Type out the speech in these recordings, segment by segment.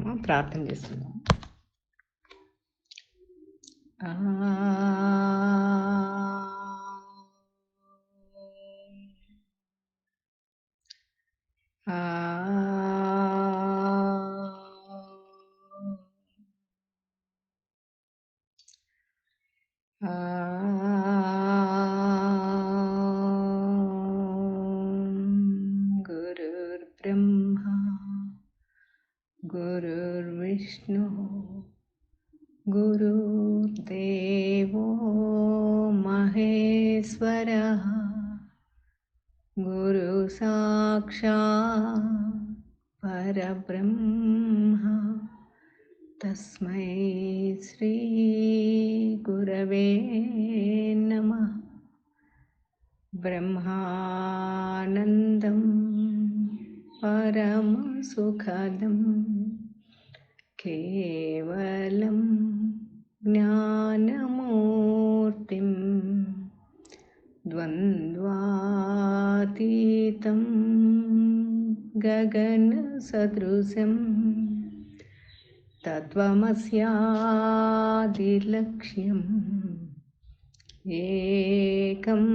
నమః ప్రార్థన చేస్తున్నాం. गुरुर्ब्रह्मा गुरुर्विष्णु गुरुर्देवो महेश्वरः गुरुसाक्षात् परब्रह्म तस्मै श्री गुरवे नमः. ब्रह्मानन्दं परमसुखदं केवलं ज्ञानमूर्तिं द्वन्द्वातीतं गगनसदृशं तत्त्वमस्यादिलक्ष्यम् एकं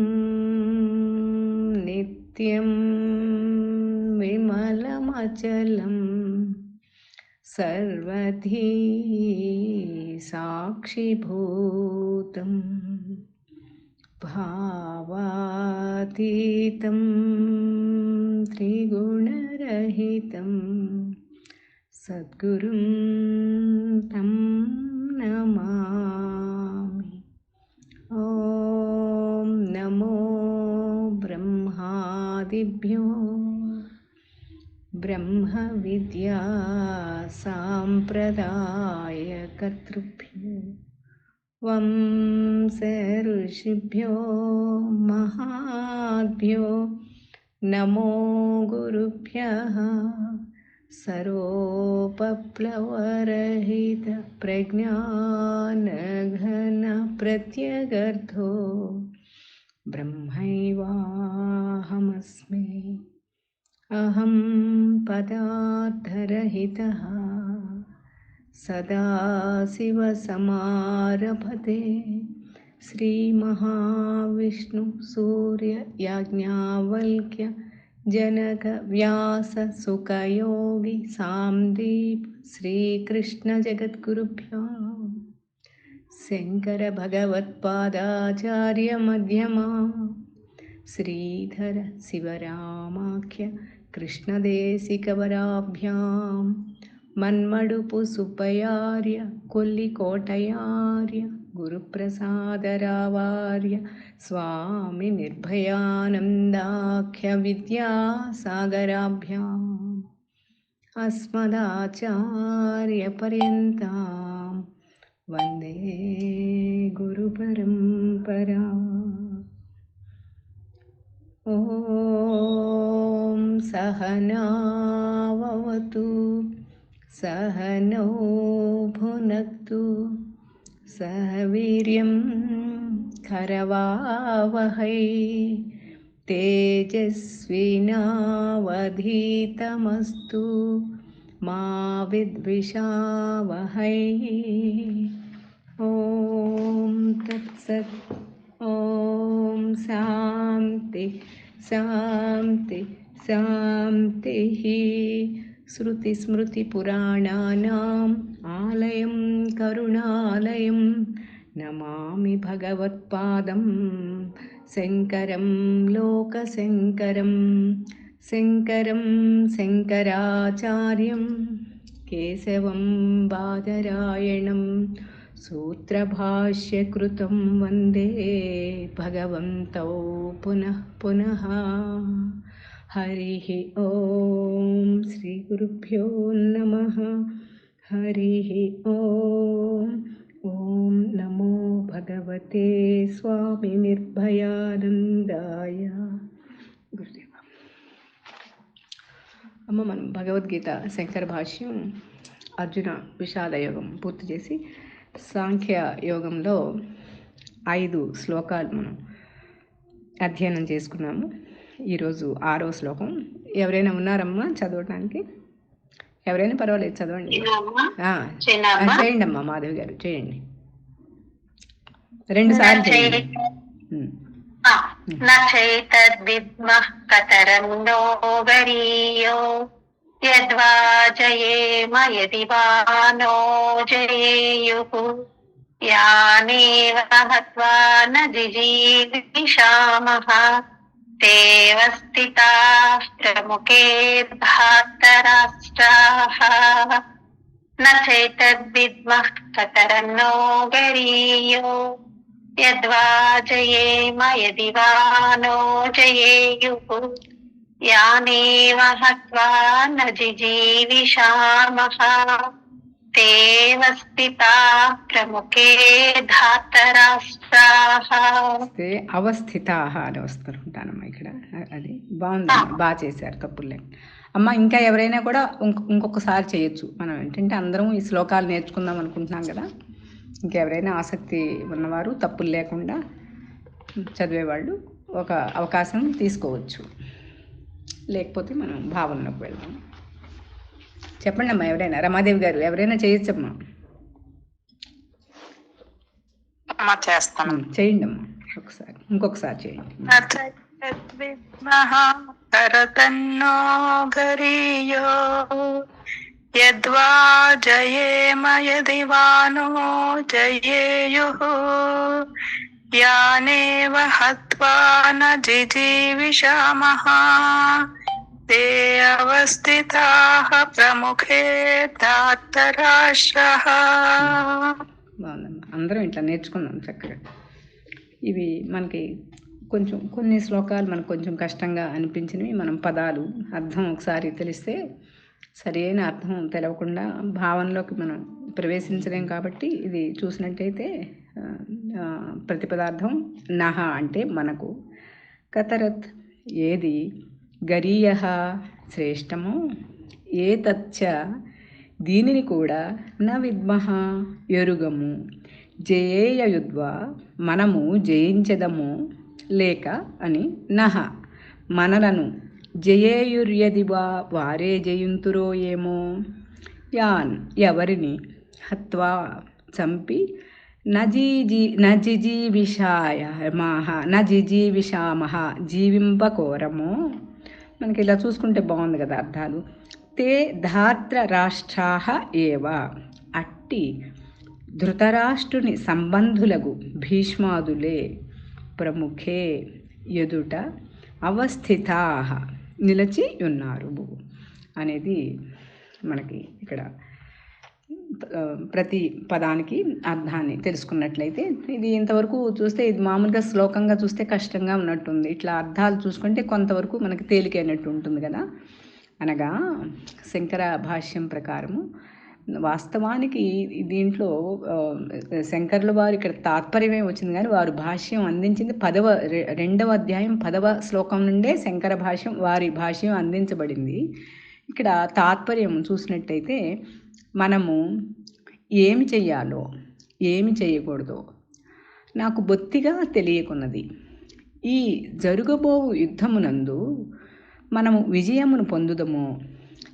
नित्यं विमलमचलं सर्वधी साक्षिभूतं भावातीतं त्रिगुणरहितं सद्गुरुं तं नमामि. ॐ नमो ब्रह्मादिभ्यो ब्रह्मविद्या साम्प्रदायकर्तृभ्यो वंशऋषिभ्यो महाभ्यो नमो गुरुभ्यः. सर्वोपप्लवरहित प्रज्ञानघन प्रत्यगर्थो ब्रह्मैवाहमस्मि. अहं पदार्थरहितः सदाशिवसमारभते श्रीमहाविष्णु सूर्ययाज्ञवल्क्य जनक व्यास सुखयोगी सामदीप श्रीकृष्ण जगद्गुरुभ्यो शंकर भगवत्पादाचार्य मध्यमा श्रीधर शिवरामाख्य कृष्णदेशिकवराभ्यां मन्मडुपु सुपयार्य कोल्लिकोटयार्य गुरुप्रसादरावार्य स्वामी निर्भयानन्दाख्य विद्यासागराभ्याम् अस्मदाचार्यपर्यन्तां वन्दे गुरुपरम्परा. ॐ सहनावतु सहनौ भुनक्तु सह वीर्यं करवावहै तेजस्विनावधीतमस्तु मा विद्विषावहै. ॐ तत्सत्. ॐ शान्ति शान्ति शान्तिः. श्रुतिस्मृतिपुराणानाम् आलयं करुणालयं नमामि भगवत्पादं शङ्करं लोकशङ्करं. शङ्करं शङ्कराचार्यं केशवं बादरायणं सूत्रभाष्यकृतं वन्दे भगवन्तौ पुनः पुनः. हरिः ॐ श्रीगुरुभ्यो नमः. हरिः ॐ. ॐ नमो भगवते स्वामी निर्भयानन्दाय. గురుదేవ. అమ్మ, మనం భగవద్గీత శంకర భాష్యం అర్జున విషాద యోగం పూర్తి చేసి సాంఖ్య యోగంలో 5 శ్లోకాలు మనం అధ్యయనం చేసుకున్నాము. ఈరోజు 6వ శ్లోకం. ఎవరైనా ఉన్నారమ్మా చదవటానికి? ఎవరైనా పర్వాలేదు, చదవండి. చేయండి అమ్మా మాధవి గారు, చేయండి 2 సార్లు చేయండి. నైతద్విద్మః కతరం నో గరీయో యద్వా జయేమ యది వా నో జయేయుః యానేవ హత్వా న జిజీవిషామః తేవ స్థితాః ప్రముఖే ధార్తరాష్ట్రాః నైతద్విద్మః కతరం నో గరీయో యద్వా జయేమ యది వా నో జయేయుః యానేవ హత్వా న జిజీవిషామః తేవ స్థితాః ప్రముఖే ధార్తరాష్ట్రాః. అవస్థితాః అని వస్తుంటానమ్మా ఇక్కడ. అది బాగుందమ్మా, బాగా చేశారు, తప్పులే అమ్మ. ఇంకా ఎవరైనా కూడా ఇంకొకసారి చేయొచ్చు. మనం ఏంటంటే అందరం ఈ శ్లోకాలు నేర్చుకుందాం అనుకుంటున్నాం కదా. ఇంకెవరైనా ఆసక్తి ఉన్నవారు తప్పులు లేకుండా చదివేవాళ్ళు ఒక అవకాశం తీసుకోవచ్చు. లేకపోతే మనం భావనలోకి వెళ్దాం. చెప్పండి అమ్మా, ఎవరైనా. రమాదేవి గారు, ఎవరైనా చేయొచ్చమ్మా. చేస్తాను, చేయండి అమ్మా. ఇంకొకసారి చేయండి. యద్వా జయేమ యది వా నో జయేయుః యానేవ హత్వా న జిజీవిషామః తే అవస్థితాః ప్రముఖే ధార్తరాష్ట్రాః. బాగుందమ్మా, అందరం ఇట్లా నేర్చుకున్నాం చక్కగా. ఇవి మనకి కొన్ని శ్లోకాలు మనకు కొంచెం కష్టంగా అనిపించినవి. మనం పదాలు అర్థం ఒకసారి తెలిస్తే సరైన అర్థం తెలవకుండా భావనలోకి మనం ప్రవేశించలేం. కాబట్టి ఇది చూసినట్టయితే ప్రతిపదార్థం నహ అంటే మనకు, కతరత్ ఏది, గరీయ శ్రేష్టము, ఏతచ్చ దీనిని కూడా, న విద్మః ఎరుగము, జయేయుద్వా మనము జయించదము లేక అని, నహ మనలను, జయేయుర్యదివా వారే జయింతురో ఏమో, యాన్ ఎవరిని, హత్వా చంపి, నజిజీవిషామః జీవింపకోరము. మనకి ఇలా చూసుకుంటే బాగుంది కదా అర్థాలు. తే ధార్త రాష్ట్రాః ఏవ అట్టి ధృతరాష్ట్రుని సంబంధులకు భీష్మాదులే ప్రముఖే ఎదుట అవస్థితాః నిలిచి ఉన్నారు అనేది మనకి ఇక్కడ ప్రతి పదానికి అర్థాన్ని తెలుసుకున్నట్లయితే, ఇది ఇంతవరకు చూస్తే ఇది మామూలుగా శ్లోకంగా చూస్తే కష్టంగా ఉన్నట్టుంది. ఇట్లా అర్థాలు చూసుకుంటే కొంతవరకు మనకి తేలికైనట్టు ఉంటుంది కదా. అనగా శంకర భాష్యం ప్రకారము వాస్తవానికి దీంట్లో శంకర్ల వారు ఇక్కడ తాత్పర్యమే వచ్చింది, కానీ వారు భాష్యం అందించింది 2వ అధ్యాయం 10వ శ్లోకం నుండే శంకర భాష్యం, వారి భాష్యం అందించబడింది. ఇక్కడ తాత్పర్యం చూసినట్టయితే మనము ఏమి చెయ్యాలో ఏమి చేయకూడదో నాకు బొత్తిగా తెలియకున్నది. ఈ జరుగబో యుద్ధమునందు మనము విజయమును పొందుదమో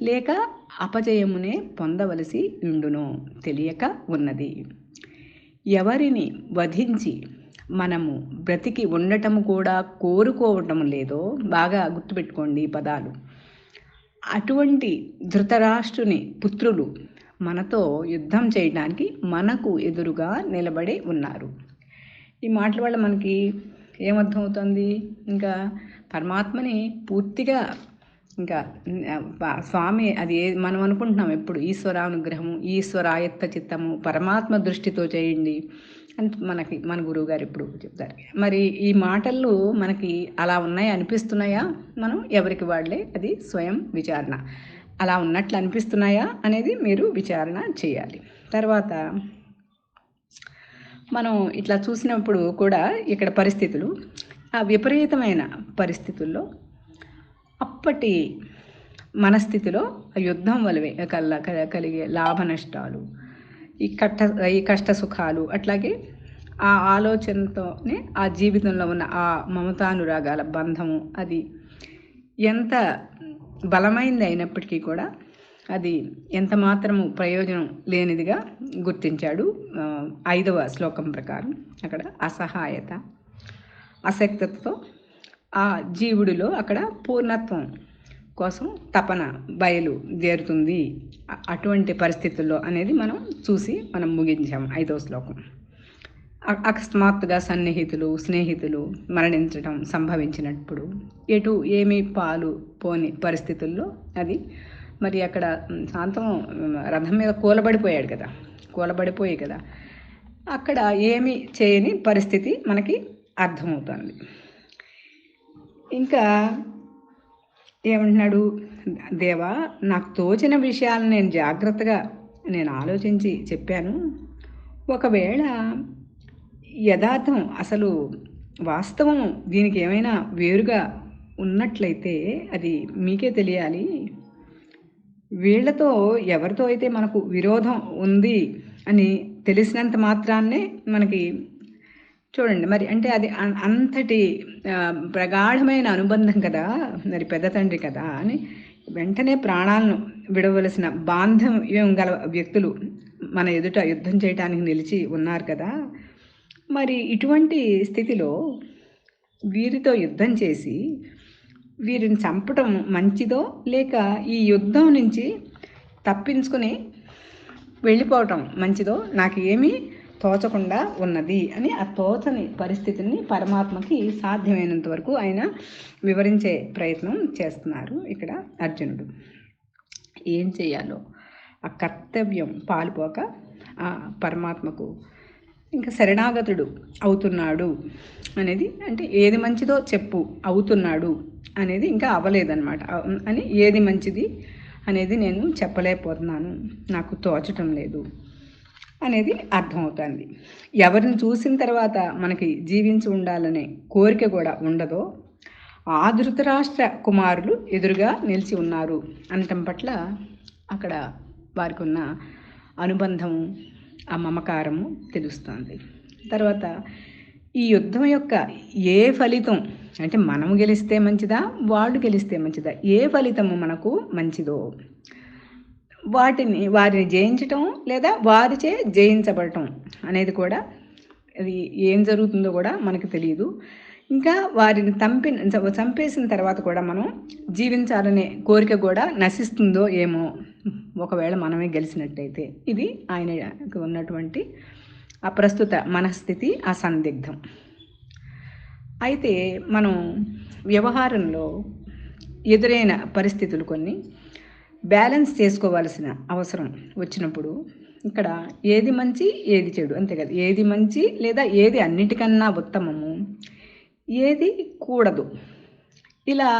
లేక అపజయమునే పొందవలసి ఉండునో తెలియక ఉన్నది. ఎవరిని వధించి మనము బ్రతికి ఉండటము కూడా కోరుకోవటం లేదో, బాగా గుర్తుపెట్టుకోండి ఈ పదాలు. అటువంటి ధృతరాష్ట్రుని పుత్రులు మనతో యుద్ధం చేయడానికి మనకు ఎదురుగా నిలబడి ఉన్నారు. ఈ మాటల వల్ల మనకి ఏమర్థమవుతుంది? ఇంకా పరమాత్మని పూర్తిగా, ఇంకా స్వామి అది మనం అనుకుంటున్నాం ఎప్పుడు ఈశ్వరానుగ్రహము, ఈశ్వరాయత్త చిత్తము, పరమాత్మ దృష్టితో చేయండి అని మన గురువు గారు ఇప్పుడు చెప్తారు. మరి ఈ మాటలు మనకి అలా ఉన్నాయి అనిపిస్తున్నాయా? మనం ఎవరికి వాళ్ళే అది స్వయం విచారణ. అలా ఉన్నట్లు అనిపిస్తున్నాయా అనేది మీరు విచారణ చేయాలి. తర్వాత మనం ఇట్లా చూసినప్పుడు కూడా ఇక్కడ పరిస్థితులు, ఆ విపరీతమైన పరిస్థితుల్లో అప్పటి మనస్థితిలో యుద్ధం వల్ల కలిగే లాభ నష్టాలు, ఈ కష్ట సుఖాలు, అట్లాగే ఆ ఆలోచనతోనే ఆ జీవితంలో ఉన్న ఆ మమతానురాగాల బంధము అది ఎంత బలమైంది అయినప్పటికీ కూడా అది ఎంత మాత్రము ప్రయోజనం లేనిదిగా గుర్తించాడు 5వ శ్లోకం ప్రకారం. అక్కడ అసహాయత, అశక్తతతో ఆ జీవుడిలో అక్కడ పూర్ణత్వం కోసం తపన బయలుదేరుతుంది అటువంటి పరిస్థితుల్లో అనేది మనం చూసి మనం ముగించాం 5వ శ్లోకం. అకస్మాత్తుగా సన్నిహితులు స్నేహితులు మరణించడం సంభవించినప్పుడు ఏమీ పాలు పోని పరిస్థితుల్లో అది మరి అక్కడ శాంతం రథం మీద కూలబడిపోయాయి కదా, అక్కడ ఏమీ చేయని పరిస్థితి మనకి అర్థమవుతుంది. ఇంకా ఏమంటున్నాడు, దేవా నాకు తోచిన విషయాలను నేను జాగ్రత్తగా ఆలోచించి చెప్పాను. ఒకవేళ యథార్థం అసలు వాస్తవం దీనికి ఏమైనా వేరుగా ఉన్నట్లయితే అది మీకే తెలియాలి. వీళ్లతో ఎవరితో అయితే మనకు విరోధం ఉంది అని తెలిసినంత మాత్రాన్నే మనకి చూడండి మరి అంటే అది అంతటి ప్రగాఢమైన అనుబంధం కదా, మరి పెద్ద తండ్రి కదా అని వెంటనే ప్రాణాలను విడవలసిన బాంధవ్యం గల వ్యక్తులు మన ఎదుట యుద్ధం చేయడానికి నిలిచి ఉన్నారు కదా. మరి ఇటువంటి స్థితిలో వీరితో యుద్ధం చేసి వీరిని చంపటం మంచిదో లేక ఈ యుద్ధం నుంచి తప్పించుకొని వెళ్ళిపోవటం మంచిదో నాకు ఏమీ తోచకుండా ఉన్నది అని ఆ తోచని పరిస్థితిని పరమాత్మకి సాధ్యమైనంత వరకు ఆయన వివరించే ప్రయత్నం చేస్తున్నారు ఇక్కడ అర్జునుడు. ఏం చేయాలో ఆ కర్తవ్యం పాల్పోక ఆ పరమాత్మకు ఇంకా శరణాగతుడు అవుతున్నాడు అనేది, అంటే ఏది మంచిదో చెప్పు అవుతున్నాడు అనేది ఇంకా అవ్వలేదన్నమాట. అని ఏది మంచిది అనేది నేను చెప్పలేకపోతున్నాను, నాకు తోచటం లేదు అనేది అర్థమవుతుంది. ఎవరిని చూసిన తర్వాత మనకి జీవించి ఉండాలనే కోరిక కూడా ఉండదో ఆ ధృతరాష్ట్ర కుమారులు ఎదురుగా నిలిచి ఉన్నారు అనటం పట్ల అక్కడ వారికి ఉన్న అనుబంధము ఆ మమకారము తెలుస్తుంది. తర్వాత ఈ యుద్ధం యొక్క ఏ ఫలితం, అంటే మనం గెలిస్తే మంచిదా వాళ్ళు గెలిస్తే మంచిదా, ఏ ఫలితము మనకు మంచిదో వారిని జయించటం లేదా వారిచే జయించబడటం అనేది కూడా అది ఏం జరుగుతుందో కూడా మనకు తెలియదు. ఇంకా వారిని చంపేసిన తర్వాత కూడా మనం జీవించాలనే కోరిక కూడా నశిస్తుందో ఏమో ఒకవేళ మనమే గెలిచినట్టయితే. ఇది ఆయనకు ఉన్నటువంటి ఆ ప్రస్తుత మనస్థితి, ఆ సందిగ్ధం. అయితే మనం వ్యవహారంలో ఎదురైన పరిస్థితులు కొన్ని బ్యాలెన్స్ చేసుకోవాల్సిన అవసరం వచ్చినప్పుడు ఇక్కడ ఏది మంచి ఏది చెడు, అంతే కదా, ఏది మంచి లేదా ఏది అన్నిటికన్నా ఉత్తమము, ఏది కూడదు, ఇలా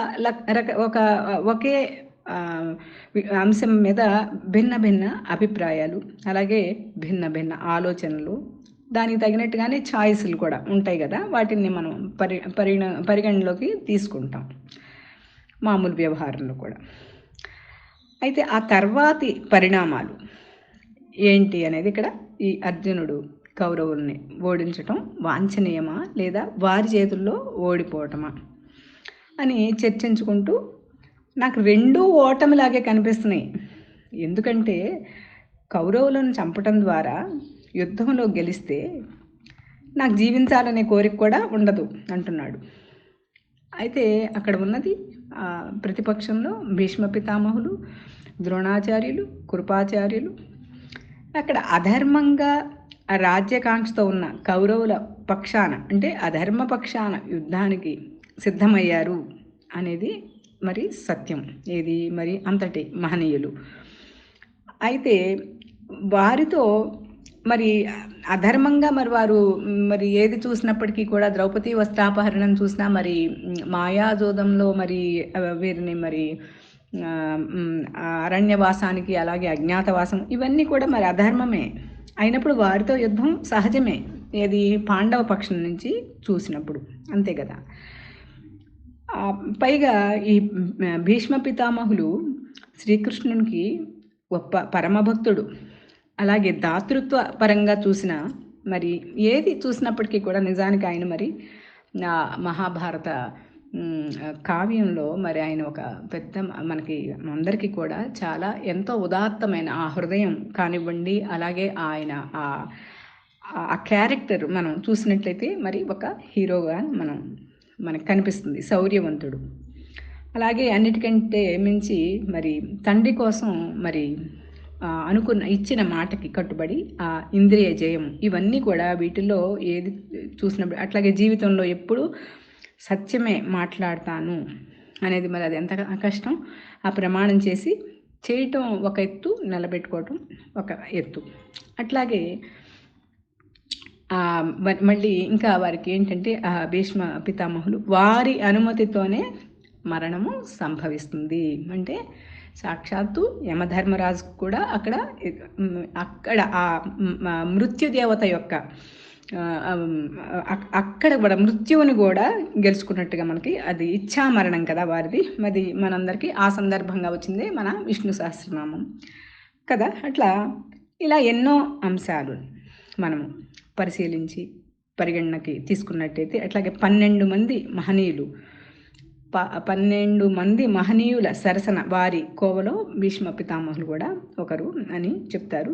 ఒకే అంశం మీద భిన్న భిన్న అభిప్రాయాలు, అలాగే భిన్న భిన్న ఆలోచనలు, దానికి తగినట్టుగానే ఛాయిస్లు కూడా ఉంటాయి కదా, వాటిని మనం పరిగణలోకి తీసుకుంటాం మామూలు వ్యవహారంలో కూడా. అయితే ఆ తర్వాతి పరిణామాలు ఏంటి అనేది ఇక్కడ ఈ అర్జునుడు కౌరవుల్ని ఓడించటం వాంఛనీయమా లేదా వారి చేతుల్లో ఓడిపోవటమా అని చర్చించుకుంటూ నాకు రెండూ ఓటమిలాగే కనిపిస్తున్నాయి. ఎందుకంటే కౌరవులను చంపటం ద్వారా యుద్ధంలో గెలిస్తే నాకు జీవించాలనే కోరిక కూడా ఉండదు అంటున్నాడు. అయితే అక్కడ ఉన్నది ప్రతిపక్షంలో భీష్మ పితామహులు, ద్రోణాచార్యులు, కృపాచార్యులు, అక్కడ అధర్మంగా రాజ్యకాంక్షతో ఉన్న కౌరవుల పక్షాన, అంటే అధర్మ పక్షాన యుద్ధానికి సిద్ధమయ్యారు అనేది మరి సత్యం. ఏది మరి అంతటి మహనీయులు. అయితే వారితో మరి అధర్మంగా మరి వారు మరి ఏది చూసినప్పటికీ కూడా ద్రౌపది వస్త్రాపహరణం చూసినా, మరి మాయాజోదంలో మరి వీరిని మరి అరణ్యవాసానికి అలాగే అజ్ఞాతవాసం ఇవన్నీ కూడా మరి అధర్మమే అయినప్పుడు వారితో యుద్ధం సహజమే, ఏది పాండవ పక్షం నుంచి చూసినప్పుడు, అంతే కదా. పైగా ఈ భీష్మ పితామహులు శ్రీకృష్ణునికి గొప్ప పరమభక్తుడు, అలాగే దాతృత్వ పరంగా చూసిన మరి ఏది చూసినప్పటికీ కూడా నిజానికి ఆయన మరి మహాభారత కావ్యంలో మరి ఆయన ఒక పెద్ద మనకి అందరికీ కూడా చాలా ఎంతో ఉదాత్తమైన ఆ హృదయం కానివ్వండి, అలాగే ఆయన ఆ క్యారెక్టర్ మనం చూసినట్లయితే మరి ఒక హీరోగా మనకు కనిపిస్తుంది, శౌర్యవంతుడు. అలాగే అన్నిటికంటే మించి మరి తండ్రి కోసం మరి ఇచ్చిన మాటకి కట్టుబడి ఆ ఇంద్రియ జయం, ఇవన్నీ కూడా వీటిల్లో ఏది చూసినప్పుడు, అట్లాగే జీవితంలో ఎప్పుడు సత్యమే మాట్లాడతాను అనేది మరి అది ఎంత కష్టం. ఆ ప్రమాణం చేసి చేయటం ఒక ఎత్తు, నిలబెట్టుకోవటం ఒక ఎత్తు. అట్లాగే మళ్ళీ ఇంకా వారికి ఏంటంటే ఆ భీష్మ పితామహులు వారి అనుమతితోనే మరణము సంభవిస్తుంది. అంటే సాక్షాత్తు యమధర్మరాజు కూడా అక్కడ ఆ మృత్యుదేవత యొక్క అక్కడ కూడా మృత్యువుని కూడా గెలుచుకున్నట్టుగా మనకి అది ఇచ్ఛామరణం కదా వారిది. మరి మనందరికీ ఆ సందర్భంగా వచ్చిందే మన విష్ణు సహస్రనామం కదా. అట్లా ఇలా ఎన్నో అంశాలు మనము పరిశీలించి పరిగణనకి తీసుకున్నట్టయితే, అట్లాగే 12 మంది మహనీయులు 12 మంది మహనీయుల సరసన వారి కోవలో భీష్మ పితామహులు కూడా ఒకరు అని చెప్తారు.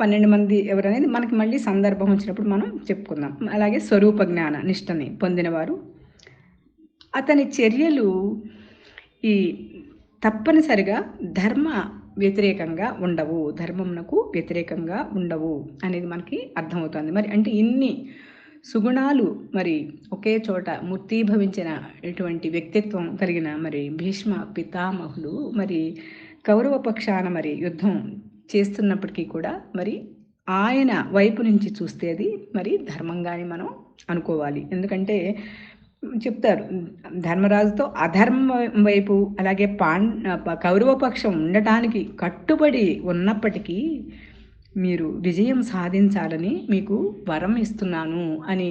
12 మంది ఎవరనేది మనకి మళ్ళీ సందర్భం వచ్చినప్పుడు మనం చెప్పుకుందాం. అలాగే స్వరూప జ్ఞాన నిష్టని పొందినవారు. అతని చర్యలు ఈ తప్పనిసరిగా ధర్మ వ్యతిరేకంగా ఉండవు, ధర్మమునకు వ్యతిరేకంగా ఉండవు అనేది మనకి అర్థమవుతుంది. మరి అంటే ఇన్ని సుగుణాలు మరి ఒకే చోట మూర్తీభవించిన ఇటువంటి వ్యక్తిత్వం కలిగిన మరి భీష్మ పితామహులు మరి కౌరవ పక్షాన మరి యుద్ధం చేస్తున్నప్పటికీ కూడా మరి ఆయన వైపు నుంచి చూస్తే అది మరి ధర్మంగానే మనం అనుకోవాలి. ఎందుకంటే చెప్తారు, ధర్మరాజుతో అధర్మం వైపు అలాగే కౌరవ పక్షం ఉండటానికి కట్టుబడి ఉన్నప్పటికీ మీరు విజయం సాధించాలని మీకు వరం ఇస్తున్నాను అని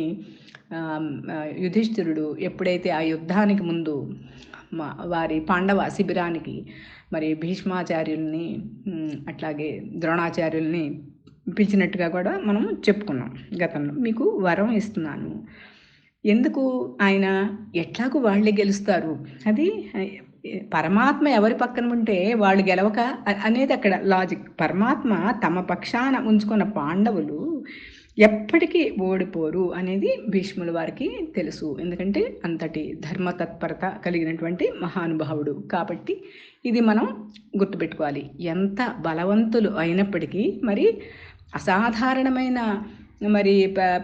యుధిష్ఠిరుడు ఎప్పుడైతే ఆ యుద్ధానికి ముందు వారి పాండవ శిబిరానికి మరి భీష్మాచార్యుల్ని అట్లాగే ద్రోణాచార్యుల్ని పిలిచినట్టుగా కూడా మనం చెప్పుకున్నాం గతంలో. మీకు వరం ఇస్తున్నాను. ఎందుకు ఆయన ఎట్లాగూ వాళ్ళే గెలుస్తారు, అది పరమాత్మ ఎవరి పక్కన ఉంటే వాళ్ళు గెలవక అనేది అక్కడ లాజిక్. పరమాత్మ తమ పక్షాన ఉంచుకున్న పాండవులు ఎప్పటికీ ఓడిపోరు అనేది భీష్ముల వారికి తెలుసు. ఎందుకంటే అంతటి ధర్మతత్పరత కలిగినటువంటి మహానుభావుడు కాబట్టి ఇది మనం గుర్తుపెట్టుకోవాలి. ఎంత బలవంతులు అయినప్పటికీ మరి అసాధారణమైన మరి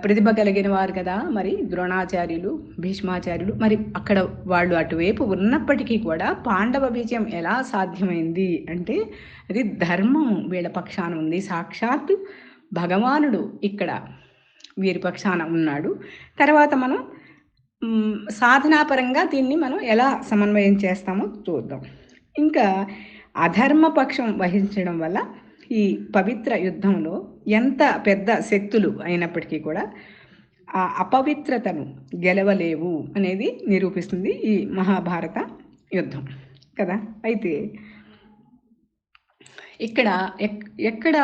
ప్రతిభ కలిగిన వారు కదా మరి ద్రోణాచార్యులు, భీష్మాచార్యులు. మరి అక్కడ వాళ్ళు అటువైపు ఉన్నప్పటికీ కూడా పాండవ విజయం ఎలా సాధ్యమైంది అంటే అది ధర్మం వీళ్ళ పక్షాన ఉంది. సాక్షాత్తు భగవానుడు ఇక్కడ వీరి పక్షాన ఉన్నాడు. తర్వాత మనం సాధనాపరంగా దీన్ని మనం ఎలా సమన్వయం చేస్తామో చూద్దాం. ఇంకా అధర్మ పక్షం వహించడం వల్ల ఈ పవిత్ర యుద్ధంలో ఎంత పెద్ద శక్తులు అయినప్పటికీ కూడా ఆ అపవిత్రతను గెలవలేవు అనేది నిరూపిస్తుంది ఈ మహాభారత యుద్ధం కదా. అయితే ఎక్కడ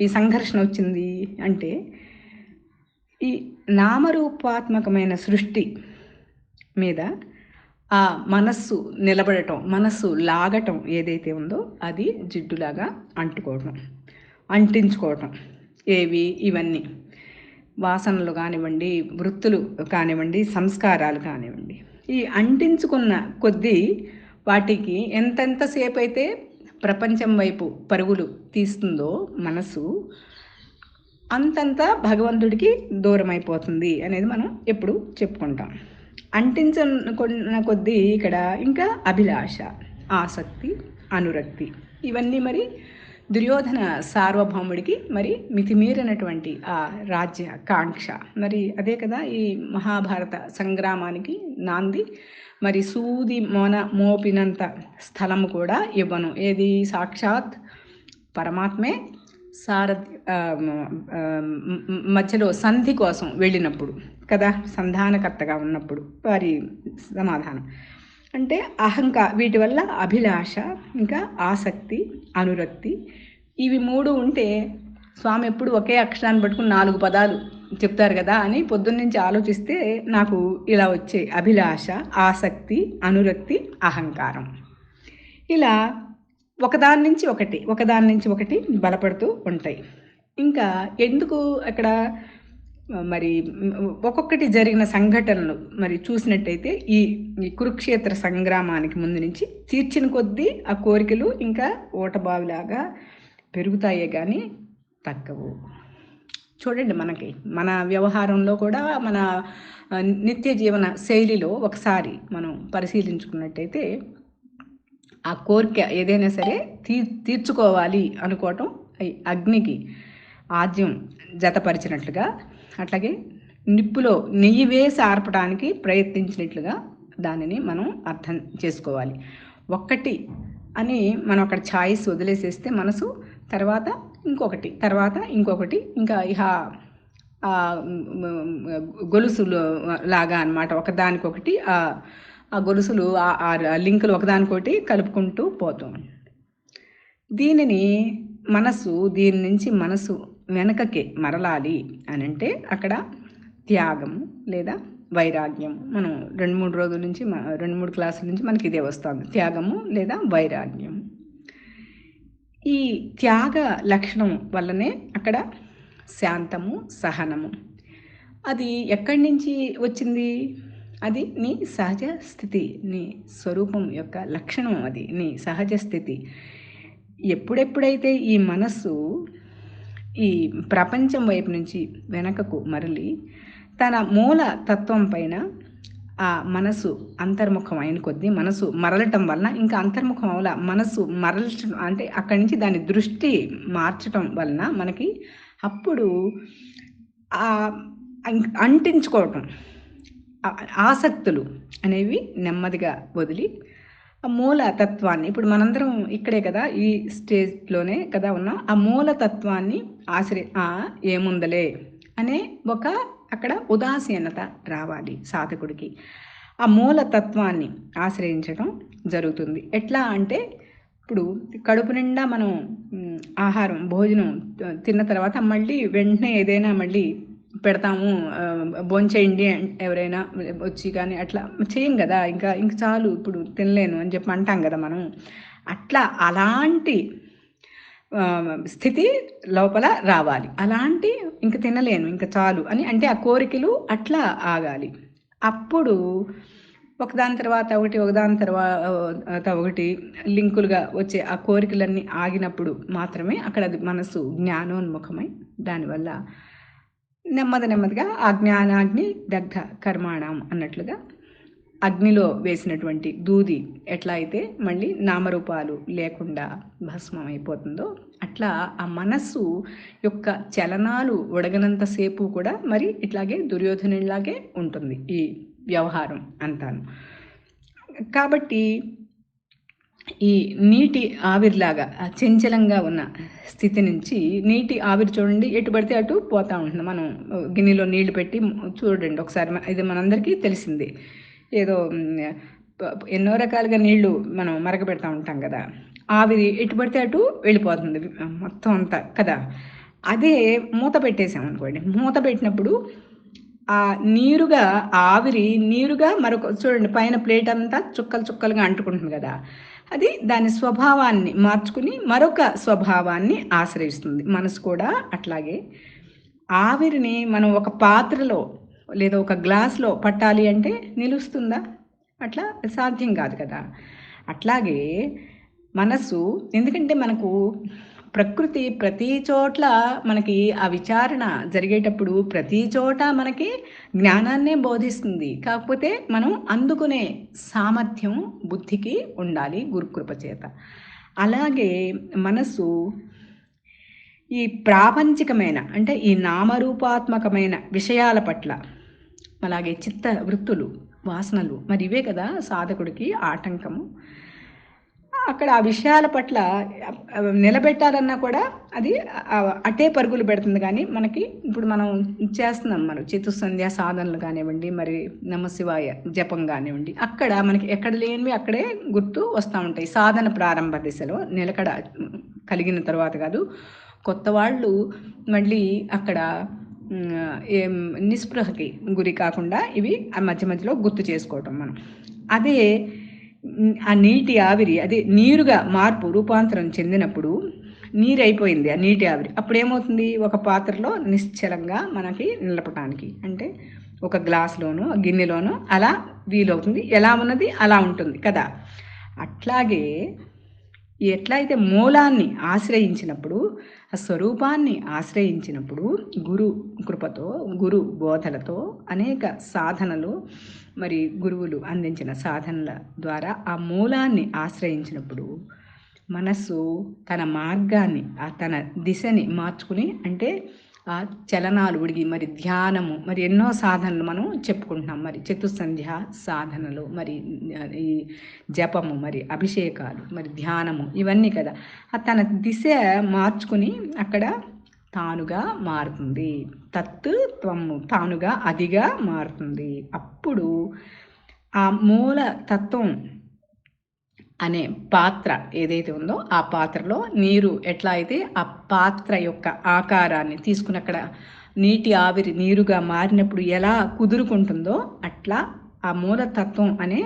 ఈ సంఘర్షణ వచ్చింది అంటే ఈ నామరూపాత్మకమైన సృష్టి మీద ఆ మనస్సు నిలబడటం, మనస్సు లాగటం ఏదైతే ఉందో అది జిడ్డులాగా అంటించుకోవటం. ఇవన్నీ వాసనలు కానివ్వండి, వృత్తులు కానివ్వండి, సంస్కారాలు కానివ్వండి, ఈ అంటించుకున్న కొద్దీ వాటికి ఎంతెంతసేపు అయితే ప్రపంచం వైపు పరుగులు తీస్తుందో మనసు, అంతంత భగవంతుడికి దూరం అయిపోతుంది అనేది మనం ఎప్పుడు చెప్పుకుంటాం. అంటించుకున్న కొద్దీ ఇక్కడ ఇంకా అభిలాష, ఆసక్తి, అనురక్తి, ఇవన్నీ మరి దుర్యోధన సార్వభౌముడికి మరి మితిమీరినటువంటి ఆ రాజ్య కాంక్ష. మరి అదే కదా ఈ మహాభారత సంగ్రామానికి నాంది. మరి సూది మోపినంత స్థలము కూడా ఇవ్వను, ఏది సాక్షాత్ పరమాత్మే మధ్యలో సంధి కోసం వెళ్ళినప్పుడు కదా, సంధానకర్తగా ఉన్నప్పుడు వారి సమాధానం అంటే వీటి వల్ల అభిలాష, ఇంకా ఆసక్తి, అనురక్తి, ఇవి 3 ఉంటే స్వామి ఎప్పుడు ఒకే అక్షరాన్ని పట్టుకుని 4 పదాలు చెప్తారు కదా అని పొద్దున్నుంచి ఆలోచిస్తే నాకు ఇలా వచ్చే అభిలాష, ఆసక్తి, అనురక్తి, అహంకారం ఇలా ఒకదాని నుంచి ఒకటి బలపడుతూ ఉంటాయి. ఇంకా ఎందుకు అక్కడ మరి ఒక్కొక్కటి జరిగిన సంఘటనలు మరి చూసినట్టయితే ఈ కురుక్షేత్ర సంగ్రామానికి ముందు నుంచి తీర్చిన కొద్దీ ఆ కోరికలు ఇంకా ఓటబావిలాగా పెరుగుతాయే కానీ తగ్గవు. చూడండి, మన వ్యవహారంలో కూడా మన నిత్య జీవన శైలిలో ఒకసారి మనం పరిశీలించుకున్నట్టయితే ఆ కోరిక ఏదైనా సరే తీర్చుకోవాలి అనుకోవటం అగ్నికి ఆజ్యం జతపరిచినట్లుగా, అట్లాగే నిప్పులో నెయ్యి వేసి ఆర్పడానికి ప్రయత్నించినట్లుగా దానిని మనం అర్థం చేసుకోవాలి. ఒక్కటి అని మనం అక్కడ ఛాయిస్ వదిలేసేస్తే మనసు తర్వాత ఇంకొకటి ఇంకా ఇహ గొలుసులు లాగా అన్నమాట. ఒకదానికొకటి ఆ గొలుసులు ఆ లింకులు ఒకదానికొకటి కలుపుకుంటూ పోతాం. దీని నుంచి మనసు వెనకకి మరలాలి అని అంటే అక్కడ త్యాగము లేదా వైరాగ్యం. మనం 2-3 రోజుల నుంచి 2-3 క్లాసుల నుంచి మనకి ఇదే వస్తుంది, త్యాగము లేదా వైరాగ్యం. ఈ త్యాగ లక్షణం వల్లనే అక్కడ శాంతము, సహనము. అది ఎక్కడి నుంచి వచ్చింది? అది నీ సహజ స్థితి, నీ స్వరూపం యొక్క లక్షణం, అది నీ సహజ స్థితి. ఎప్పుడెప్పుడైతే ఈ మనస్సు ఈ ప్రపంచం వైపు నుంచి వెనకకు మరలి తన మూల తత్వం పైన ఆ మనసు అంతర్ముఖం అయిన కొద్దీ మనసు మరలటం వలన ఇంకా అంతర్ముఖం వల్ల మనసు మరలటం అంటే అక్కడి నుంచి దాని దృష్టి మార్చటం వలన మనకి అప్పుడు అంటించుకోవటం ఆసక్తులు అనేవి నెమ్మదిగా వదిలి ఆ మూలతత్వాన్ని, ఇప్పుడు మనందరం ఇక్కడే కదా, ఈ స్టేజ్లోనే కదా ఉన్నాం, ఆ మూలతత్వాన్ని ఏముందలే అనే ఒక అక్కడ ఉదాసీనత రావాలి సాధకుడికి. ఆ మూలతత్వాన్ని ఆశ్రయించడం జరుగుతుంది. ఎట్లా అంటే ఇప్పుడు కడుపు నిండా మనం ఆహారం భోజనం తిన్న తర్వాత మళ్ళీ వెంటనే ఏదైనా మళ్ళీ పెడతాము, భోంచేయండి ఎవరైనా వచ్చి, కానీ అట్లా చేయం కదా. ఇంకా చాలు ఇప్పుడు తినలేను అని చెప్పి అంటాం కదా మనం. అట్లా అలాంటి స్థితి లోపల రావాలి. అలాంటి ఇంక తినలేను ఇంకా చాలు అని అంటే ఆ కోరికలు అట్లా ఆగాలి. అప్పుడు ఒకదాని తర్వాత ఒకటి లింకులుగా వచ్చే ఆ కోరికలన్నీ ఆగినప్పుడు మాత్రమే అక్కడ అది మనసు జ్ఞానోన్ముఖమై దానివల్ల నెమ్మదిగా ఆ జ్ఞానాగ్ని దగ్ధ కర్మాణం అన్నట్లుగా అగ్నిలో వేసినటువంటి దూది ఎట్లా అయితే మళ్ళీ నామరూపాలు లేకుండా భస్మం అయిపోతుందో అట్లా ఆ మనస్సు యొక్క చలనాలు ఒడగనంతసేపు కూడా మరి ఇట్లాగే దుర్యోధనులాగే ఉంటుంది ఈ వ్యవహారం అంతాను. కాబట్టి ఈ నీటి ఆవిరిలాగా చంచలంగా ఉన్న స్థితి నుంచి నీటి ఆవిరి చూడండి, ఎటు పడితే అటు పోతూ ఉంటుంది. మనం గిన్నెలో నీళ్లు పెట్టి చూడండి ఒకసారి, ఇది మనందరికీ తెలిసిందే. ఏదో ఎన్నో రకాలుగా నీళ్లు మనం మరగబెడతా ఉంటాం కదా, ఆవిరి ఎటు పడితే అటు వెళ్ళిపోతుంది మొత్తం అంతా కదా. అదే మూత పెట్టేసామనుకోండి, మూత పెట్టినప్పుడు ఆ ఆవిరి నీరుగా మరొక చూడండి పైన ప్లేట్ అంతా చుక్కలుగా అంటుకుంటుంది కదా, అది దాని స్వభావాన్ని మార్చుకుని మరొక స్వభావాన్ని ఆశ్రయిస్తుంది. మనసు కూడా అట్లాగే ఆవిరిని మనం ఒక పాత్రలో లేదా ఒక గ్లాస్లో పట్టాలి అంటే నిలుస్తుందా? అట్లా సాధ్యం కాదు కదా. అట్లాగే మనసు, ఎందుకంటే మనకు ప్రకృతి ప్రతి చోట్ల మనకి ఆ విచారణ జరిగేటప్పుడు ప్రతి చోట మనకి జ్ఞానాన్నే బోధిస్తుంది. కాకపోతే మనం అందుకునే సామర్థ్యం బుద్ధికి ఉండాలి గురుకృప చేత. అలాగే మనసు ఈ ప్రాపంచికమైన అంటే ఈ నామరూపాత్మకమైన విషయాల పట్ల, అలాగే చిత్త వృత్తులు, వాసనలు, మరి ఇవే కదా సాధకుడికి ఆటంకము. అక్కడ ఆ విషయాల పట్ల నిలబెట్టాలన్నా కూడా అది అటే పరుగులు పెడుతుంది. కానీ మనకి ఇప్పుడు మనం చేస్తున్నాం, మనం చతుస్సంధ్యా సాధనలు కానివ్వండి, మరి నమశివాయ జపం కానివ్వండి, అక్కడ మనకి ఎక్కడ లేనివి అక్కడే గుర్తు వస్తూ ఉంటాయి. సాధన ప్రారంభ దిశలో నిలకడ కలిగిన తర్వాత కాదు, కొత్త వాళ్ళు మళ్ళీ అక్కడ ఏం నిస్పృహకి గురి కాకుండా ఇవి ఆ మధ్య మధ్యలో గుర్తు చేసుకోవటం మనం. అదే ఆ నీటి ఆవిరి అది నీరుగా రూపాంతరం చెందినప్పుడు నీరు అయిపోయింది ఆ నీటి ఆవిరి. అప్పుడు ఏమవుతుంది, ఒక పాత్రలో నిశ్చలంగా మనకి నిలపటానికి, అంటే ఒక గ్లాసులోనో గిన్నెలోనో అలా వీలవుతుంది. ఎలా ఉన్నది అలా ఉంటుంది కదా. అట్లాగే ఎట్లయితే మూలాన్ని ఆశ్రయించినప్పుడు, ఆ స్వరూపాన్ని ఆశ్రయించినప్పుడు, గురు కృపతో, గురు బోధలతో, అనేక సాధనలు మరి గురువులు అందించిన సాధనల ద్వారా ఆ మూలాన్ని ఆశ్రయించినప్పుడు మనస్సు తన మార్గాన్ని, తన దిశని మార్చుకుని, అంటే ఆ చలనాలు ఉడిగి మరి ధ్యానము, మరి ఎన్నో సాధనలు మనం చెప్పుకుంటున్నాం. మరి చతుస్సంధ్య సాధనలు, మరి ఈ జపము, మరి అభిషేకాలు, మరి ధ్యానము, ఇవన్నీ కదా. తన దిశ మార్చుకుని అక్కడ తానుగా మారుతుంది. తత్వము తానుగా అదిగా మారుతుంది. అప్పుడు ఆ మూల తత్వం అనే పాత్ర ఏదైతే ఉందో ఆ పాత్రలో నీరు ఎట్లా అయితే ఆ పాత్ర యొక్క ఆకారాన్ని తీసుకుని అక్కడ నీటి ఆవిరి నీరుగా మారినప్పుడు ఎలా కుదురుకుంటుందో అట్లా ఆ మూలతత్వం అనే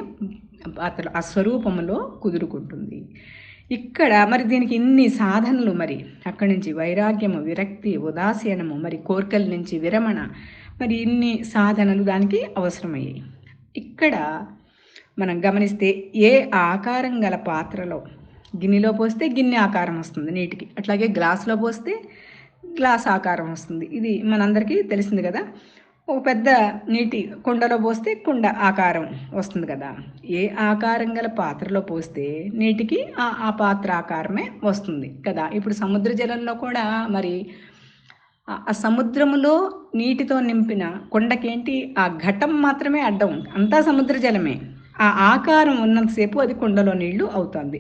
పాత్ర ఆ స్వరూపంలో కుదురుకుంటుంది. ఇక్కడ మరి దీనికి ఇన్ని సాధనలు, మరి అక్కడి నుంచి వైరాగ్యము, విరక్తి, ఉదాసీనము, మరి కోరికల నుంచి విరమణ, మరి ఇన్ని సాధనలు దానికి అవసరమయ్యాయి. ఇక్కడ మనం గమనిస్తే ఏ ఆకారం గల పాత్రలో, గిన్నెలో పోస్తే గిన్నె ఆకారం వస్తుంది నీటికి, అట్లాగే గ్లాసులో పోస్తే గ్లాస్ ఆకారం వస్తుంది. ఇది మనందరికీ తెలిసింది కదా. ఒక పెద్ద నీటి కుండలో పోస్తే కుండ ఆకారం వస్తుంది కదా. ఏ ఆకారం గల పాత్రలో పోస్తే నీటికి ఆ పాత్ర ఆకారమే వస్తుంది కదా. ఇప్పుడు సముద్ర జలంలో కూడా మరి ఆ సముద్రములో నీటితో నింపిన కుండకేంటి, ఆ ఘటం మాత్రమే అడ్డం, అంతా సముద్ర జలమే. ఆ ఆకారం ఉన్నంతసేపు అది కుండలో నీళ్లు అవుతుంది,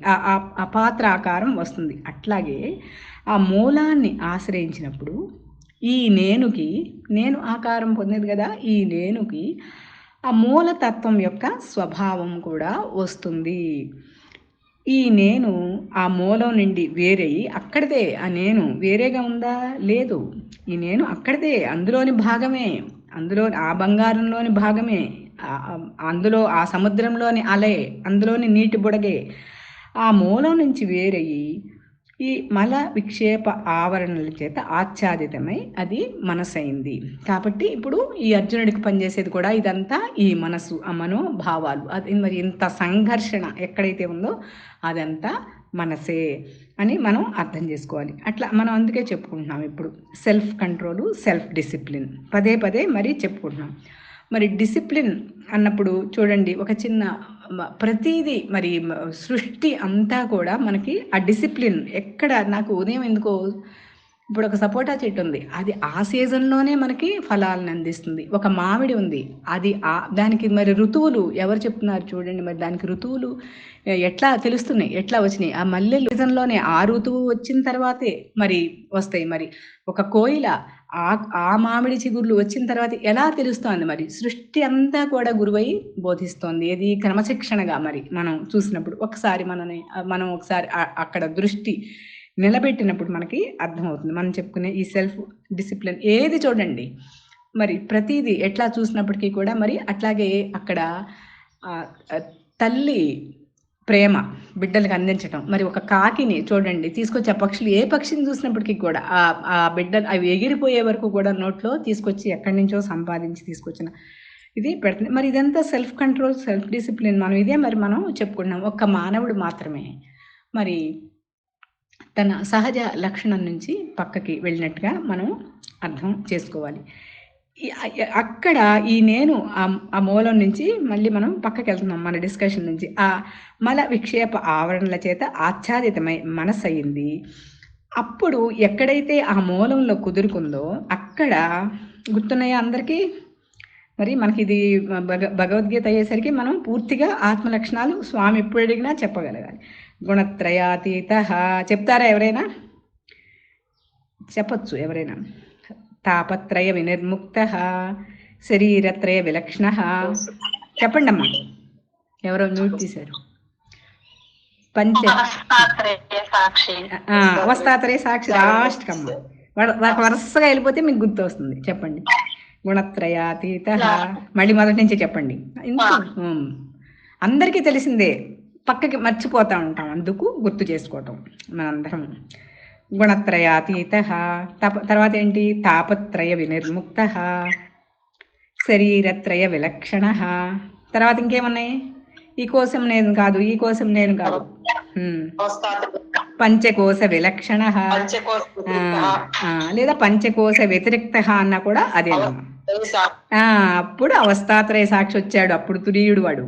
ఆ పాత్ర ఆకారం వస్తుంది. అట్లాగే ఆ మూలాన్ని ఆశ్రయించినప్పుడు ఈ నేను ఆకారం పొందేది కదా, ఈ నేనుకి ఆ మూలతత్వం యొక్క స్వభావం కూడా వస్తుంది. ఈ నేను ఆ మూలం నుండి వేరయ్యి, అక్కడిదే ఆ నేను వేరేగా ఉందా, లేదు. ఈ నేను అక్కడిదే, అందులోని భాగమే, అందులో ఆ బంగారంలోని భాగమే, అందులో ఆ సముద్రంలోని అలే, అందులోని నీటి బుడగే. ఆ మూలం నుంచి వేరయ్యి ఈ మల విక్షేప ఆవరణల చేత ఆచ్ఛాదితమై అది మనసైంది. కాబట్టి ఇప్పుడు ఈ అర్జునుడికి పనిచేసేది కూడా ఇదంతా ఈ మనసు, ఆ మనోభావాలు. అది మరి ఇంత సంఘర్షణ ఎక్కడైతే ఉందో అదంతా మనసే అని మనం అర్థం చేసుకోవాలి. అట్లా మనం అందుకే చెప్పుకుంటున్నాం ఇప్పుడు సెల్ఫ్ కంట్రోలు, సెల్ఫ్ డిసిప్లిన్ పదే పదే మరి చెప్పుకుంటున్నాం. మరి డిసిప్లిన్ అన్నప్పుడు చూడండి, ఒక చిన్న ప్రతిదీ మరి సృష్టి అంతా కూడా మనకి ఆ డిసిప్లిన్ ఎక్కడ, నాకు ఉదయం ఎందుకో ఇప్పుడు ఒక సపోటా చెట్టు ఉంది, అది ఆ సీజన్లోనే మనకి ఫలాలను అందిస్తుంది. ఒక మామిడి ఉంది, అది దానికి మరి ఋతువులు ఎవరు చెప్తున్నారు చూడండి, మరి దానికి ఋతువులు ఎట్లా తెలుస్తున్నాయి, ఎట్లా వచ్చినాయి. ఆ మల్లె సీజన్లోనే ఆ ఋతువు వచ్చిన తర్వాతే మరి వస్తాయి. మరి ఒక కోయిల ఆ మామిడి చిగుర్లు వచ్చిన తర్వాత ఎలా తెలుస్తోంది. మరి సృష్టి అంతా కూడా గురువై బోధిస్తోంది. ఏది క్రమశిక్షణగా మరి మనం చూసినప్పుడు మనం ఒకసారి అక్కడ దృష్టి నిలబెట్టినప్పుడు మనకి అర్థమవుతుంది. మనం చెప్పుకునే ఈ సెల్ఫ్ డిసిప్లిన్ ఏది చూడండి, మరి ప్రతిదీ ఎట్లా చూసినప్పటికీ కూడా మరి అట్లాగే అక్కడ తల్లి ప్రేమ బిడ్డలకు అందించటం. మరి ఒక కాకిని చూడండి తీసుకొచ్చి, ఆ పక్షులు ఏ పక్షిని చూసినప్పటికీ కూడా ఆ బిడ్డలు అవి ఎగిరిపోయే వరకు కూడా నోట్లో తీసుకొచ్చి ఎక్కడి నుంచో సంపాదించి తీసుకొచ్చిన ఇది పెడుతుంది. మరి ఇదంతా సెల్ఫ్ కంట్రోల్, సెల్ఫ్ డిసిప్లిన్. మనం ఇదే మరి మనం చెప్పుకుంటున్నాం. ఒక్క మానవుడు మాత్రమే మరి తన సహజ లక్షణం నుంచి పక్కకి వెళ్ళినట్టుగా మనం అర్థం చేసుకోవాలి. అక్కడ ఈ నేను ఆ మూలం నుంచి మళ్ళీ మనం పక్కకి వెళ్తున్నాం మన డిస్కషన్ నుంచి. ఆ మల విక్షేప ఆవరణల చేత ఆచ్ఛాదితమై మనసయింది. అప్పుడు ఎక్కడైతే ఆ మూలంలో కుదురుకుందో అక్కడ గుర్తున్నాయా అందరికీ? మరి మనకి ఇది భగవద్గీత అయ్యేసరికి మనం పూర్తిగా ఆత్మలక్షణాలు స్వామి ఎప్పుడు అడిగినా చెప్పగలగాలి. గుణత్రయాతీత చెప్తారా ఎవరైనా? చెప్పచ్చు ఎవరైనా. తాపత్రయ వినిర్ముక్త, శరీరత్రయ విలక్షణ. చెప్పండి అమ్మా, ఎవరో మ్యూట్ తీశారు. అవస్థాత్రయ సాక్షి లాస్ట్ కమ్మ. వరుసగా వెళ్ళిపోతే మీకు గుర్తు వస్తుంది. చెప్పండి. గుణత్రయాతీత, మళ్ళీ మొదటి నుంచి చెప్పండి. అందరికీ తెలిసిందే, పక్కకి మర్చిపోతూ ఉంటాం, అందుకు గుర్తు చేసుకోవటం మనందరం. గుణత్రయాతీత, తర్వాత ఏంటి? తాపత్రయ వినిర్ముక్త, శరీరత్రయ విలక్షణ. తర్వాత ఇంకేమున్నాయి? ఈ కోసం నేను కాదు, ఈ కోసం నేను కాదు, పంచకోశ విలక్షణ లేదా పంచకోశ వ్యతిరిక్త అన్న కూడా అదేనమ్మా. అప్పుడు అవస్థాత్రయ సాక్షి వచ్చాడు. అప్పుడు తురీయుడు వాడు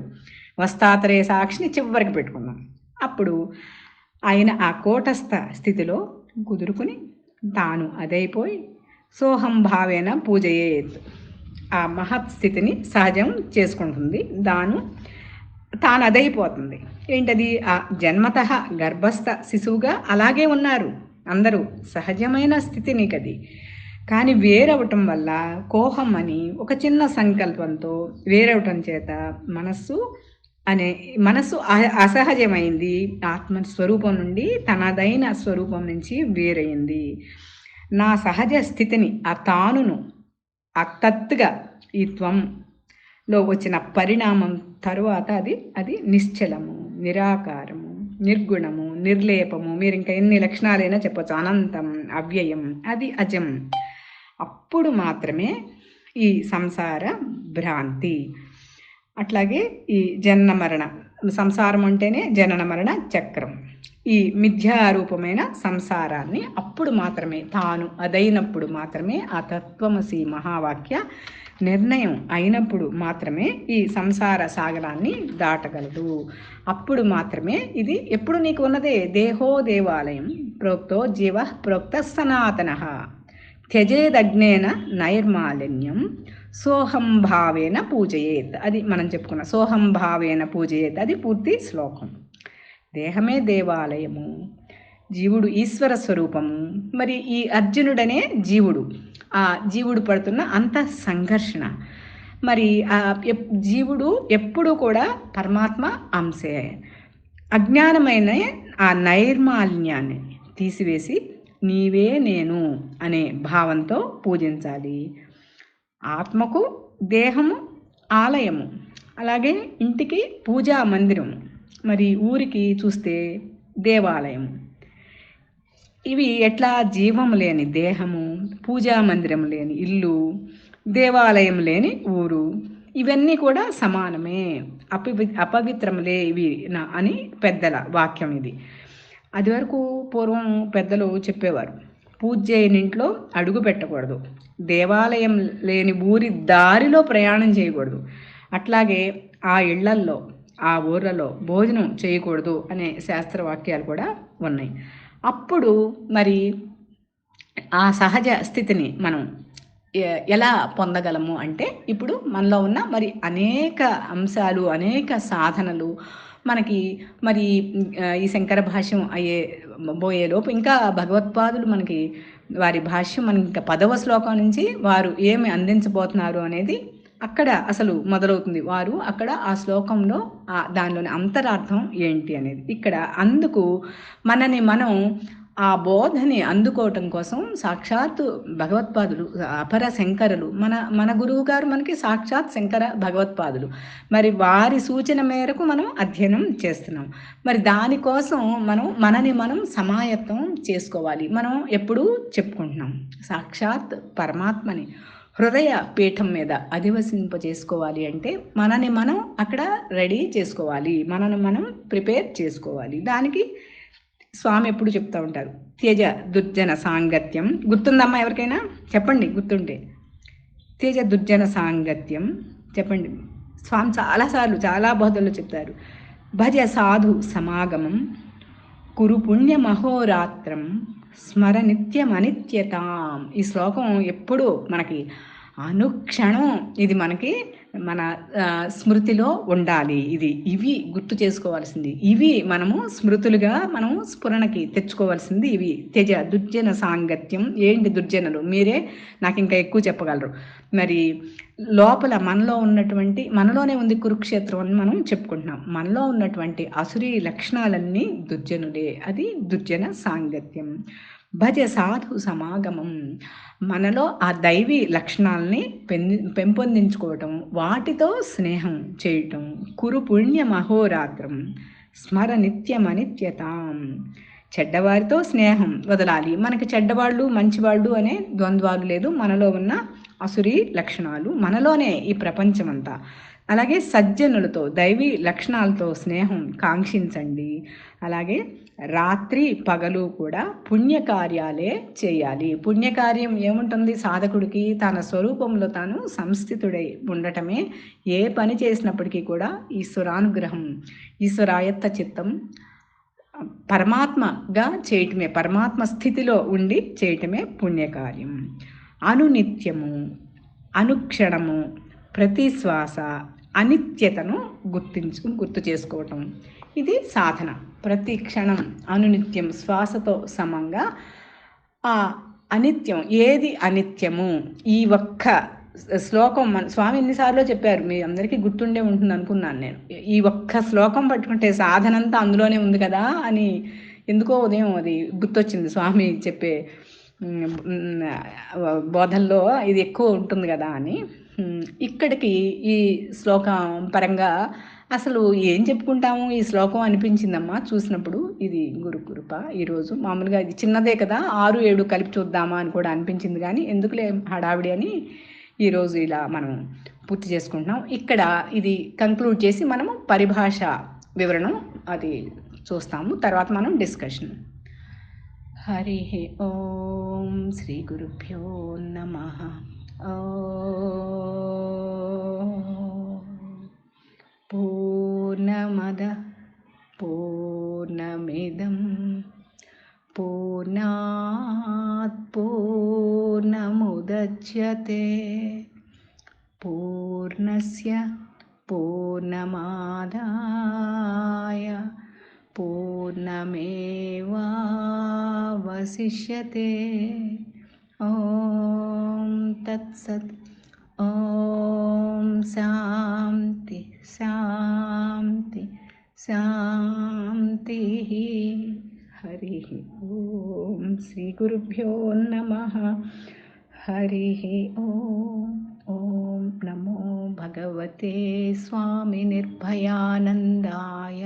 అవస్థాత్రయ సాక్షిని చివరికి పెట్టుకున్నాం. అప్పుడు ఆయన ఆ కూటస్థ స్థితిలో కుదురుకుని తాను అదైపోయి సోహం భావేన పూజయేత్, ఆ మహత్ స్థితిని సహజం చేసుకుంటుంది. తాను అదైపోతుంది. ఏంటది? ఆ జన్మత గర్భస్థ శిశువుగా అలాగే ఉన్నారు అందరూ, సహజమైన స్థితి నీకది. కానీ వేరవటం వల్ల కోహం అని ఒక చిన్న సంకల్పంతో వేరవటం చేత మనస్సు అసహజమైంది. ఆత్మస్వరూపం నుండి తనదైన స్వరూపం నుంచి వేరైంది. నా సహజ స్థితిని, ఆ తానును, ఆ తత్తుగా ఈ త్వంలో వచ్చిన పరిణామం తరువాత అది నిశ్చలము, నిరాకారము, నిర్గుణము, నిర్లేపము. మీరు ఇంకా ఎన్ని లక్షణాలైనా చెప్పచ్చు. అనంతం, అవ్యయం, అది అజం. అప్పుడు మాత్రమే ఈ సంసార భ్రాంతి. అట్లాగే ఈ జనన మరణ, సంసారం అంటేనే జనన మరణ చక్రం. ఈ మిథ్యారూపమైన సంసారాన్ని అప్పుడు మాత్రమే, తాను అదైనప్పుడు మాత్రమే, ఆ తత్వమసి మహావాక్య నిర్ణయం అయినప్పుడు మాత్రమే ఈ సంసార సాగరాన్ని దాటగలదు. అప్పుడు మాత్రమే ఇది ఎప్పుడు నీకు ఉన్నదే. దేహో దేవాలయం ప్రోక్తో జీవ ప్రోక్త సనాతన త్యజేదగ్నేన నైర్మాలిన్యం సోహం భావేన పూజయేత్. అది మనం చెప్పుకున్న సోహం భావేన పూజయేత్, అది పూర్తి శ్లోకం. దేహమే దేవాలయము, జీవుడు ఈశ్వర స్వరూపము. మరి ఈ అర్జునుడనే జీవుడు, ఆ జీవుడు పడుతున్న అంత సంఘర్షణ. మరి జీవుడు ఎప్పుడూ కూడా పరమాత్మ అంశే. అజ్ఞానమైన ఆ నైర్మాలిన్యాన్ని తీసివేసి నీవే నేను అనే భావంతో పూజించాలి. ఆత్మకు దేహము ఆలయము, అలాగే ఇంటికి పూజా మందిరము, మరి ఊరికి చూస్తే దేవాలయము. ఇవి ఎట్లా? జీవం లేని దేహము, పూజా మందిరం లేని ఇల్లు, దేవాలయం లేని ఊరు, ఇవన్నీ కూడా సమానమే, అపవిత్రములే ఇవి అని పెద్దల వాక్యం ఇది. అది వరకు పూర్వం పెద్దలు చెప్పేవారు, పూజ చేయని ఇంట్లో అడుగు పెట్టకూడదు, దేవాలయం లేని ఊరి దారిలో ప్రయాణం చేయకూడదు, అట్లాగే ఆ ఇళ్లల్లో ఆ ఊర్లలో భోజనం చేయకూడదు అనే శాస్త్రవాక్యాలు కూడా ఉన్నాయి. అప్పుడు మరి ఆ సహజ స్థితిని మనం ఎలా పొందగలము అంటే, ఇప్పుడు మనలో ఉన్న మరి అనేక అంశాలు, అనేక సాధనలు మనకి మరి ఈ శంకర భాష్యం బోయేలోపు ఇంకా భగవత్పాదులు మనకి వారి భాష్యం మనకి ఇంకా 10వ శ్లోకం నుంచి వారు ఏమి అందించబోతున్నారు అనేది అక్కడ అసలు మొదలవుతుంది. వారు అక్కడ ఆ శ్లోకంలో దానిలోని అంతరార్థం ఏంటి అనేది ఇక్కడ. అందుకు మనని మనం ఆ బోధని అందుకోవటం కోసం సాక్షాత్ భగవత్పాదులు, అపర శంకరులు, మన గురువు గారు మనకి సాక్షాత్ శంకర భగవత్పాదులు, మరి వారి సూచన మేరకు మనం అధ్యయనం చేస్తున్నాం. మరి దానికోసం మనని మనం సమాయత్తం చేసుకోవాలి. మనం ఎప్పుడూ చెప్పుకుంటున్నాం, సాక్షాత్ పరమాత్మని హృదయ పీఠం మీద అధివసింపజేసుకోవాలి అంటే మనని మనం అక్కడ రెడీ చేసుకోవాలి, మనని మనం ప్రిపేర్ చేసుకోవాలి. దానికి స్వామి ఎప్పుడు చెప్తూ ఉంటారు, త్యజ దుర్జన సాంగత్యం. గుర్తుందమ్మా ఎవరికైనా? చెప్పండి గుర్తుంటే. త్యజ దుర్జన సాంగత్యం చెప్పండి. స్వామి చాలాసార్లు చాలా బోధనలు చెప్తారు. భజ సాధు సమాగమం, కురు పుణ్య మహోరాత్రం, స్మర నిత్యమనిత్యతాం. ఈ శ్లోకం ఎప్పుడు మనకి అనుక్షణం ఇది మనకి మన స్మృతిలో ఉండాలి. ఇవి గుర్తు చేసుకోవాల్సింది, ఇవి మనము స్మృతులుగా మనం స్ఫురణకి తెచ్చుకోవాల్సింది ఇవి. త్యజ దుర్జన సాంగత్యం. ఏంటి దుర్జనులు? మీరే నాకు ఇంకా ఎక్కువ చెప్పగలరు. మరి లోపల మనలోనే ఉంది కురుక్షేత్రం అని మనం చెప్పుకుంటున్నాం. మనలో ఉన్నటువంటి అసురీ లక్షణాలన్నీ దుర్జనులే, అది దుర్జన సాంగత్యం. భజ సాధు సమాగమం. మనలో ఆ దైవీ లక్షణాలని పెంపొందించుకోవటం, వాటితో స్నేహం చేయటం. కురు పుణ్య మహోరాత్రం స్మర నిత్యమనిత్యతాం. చెడ్డవారితో స్నేహం వదలాలి. మనకి చెడ్డవాళ్ళు మంచివాళ్ళు అనే ద్వంద్వాలు లేదు. మనలో ఉన్న అసురీ లక్షణాలు, మనలోనే ఈ ప్రపంచమంతా. అలాగే సజ్జనులతో దైవీ లక్షణాలతో స్నేహం కాంక్షించండి. అలాగే రాత్రి పగలు కూడా పుణ్యకార్యాలే చేయాలి. పుణ్యకార్యం ఏముంటుంది? సాధకుడికి తన స్వరూపంలో తాను సంస్థితుడై ఉండటమే. ఏ పని చేసినప్పటికీ కూడా ఈశ్వరానుగ్రహం, ఈశ్వరాయత్త చిత్తం, పరమాత్మగా చేయటమే, పరమాత్మ స్థితిలో ఉండి చేయటమే పుణ్యకార్యం. అనునిత్యము, అనుక్షణము, ప్రతి శ్వాస అనిత్యతను గుర్తు చేసుకోవటం, ఇది సాధన. ప్రతి క్షణం అనునిత్యం శ్వాసతో సమంగా ఆ అనిత్యం, ఏది అనిత్యము, ఈ ఒక్క శ్లోకం మన స్వామి ఎన్నిసార్లు చెప్పారు, మీ అందరికీ గుర్తుండే ఉంటుంది అనుకున్నాను నేను. ఈ ఒక్క శ్లోకం పట్టుకుంటే సాధనంతా అందులోనే ఉంది కదా అని ఎందుకో ఉదయం అది గుర్తొచ్చింది. స్వామి చెప్పే బోధల్లో ఇది ఎక్కువ ఉంటుంది కదా అని. ఇక్కడికి ఈ శ్లోకం పరంగా అసలు ఏం చెప్పుకుంటాము ఈ శ్లోకం అనిపించిందమ్మా చూసినప్పుడు. ఇది గురు కృప. ఈరోజు మామూలుగా ఇది చిన్నదే కదా, 6-7 కలిపి చూద్దామా అని కూడా అనిపించింది, కానీ ఎందుకులే హడావిడి అని ఈరోజు ఇలా మనం పూర్తి చేసుకుంటున్నాం. ఇక్కడ ఇది కంక్లూడ్ చేసి మనము పరిభాష వివరణం అది చూస్తాము, తర్వాత మనం డిస్కషన్. హరి ఓం శ్రీ గురుభ్యో నమః. పూర్ణమద పూర్ణమిదం పూర్ణాత్ పూర్ణముదచ్యతే పూర్ణస్య పూర్ణమాదాయ పూర్ణమేవావశిష్యతే. ఓం తత్సత్. ఓం శాంతి శాంతి శాంతి. హరి ఓం శ్రీ గురుభ్యో నమః. హరి ఓం. ఓం నమో భగవతే స్వామి నిర్భయానందాయ.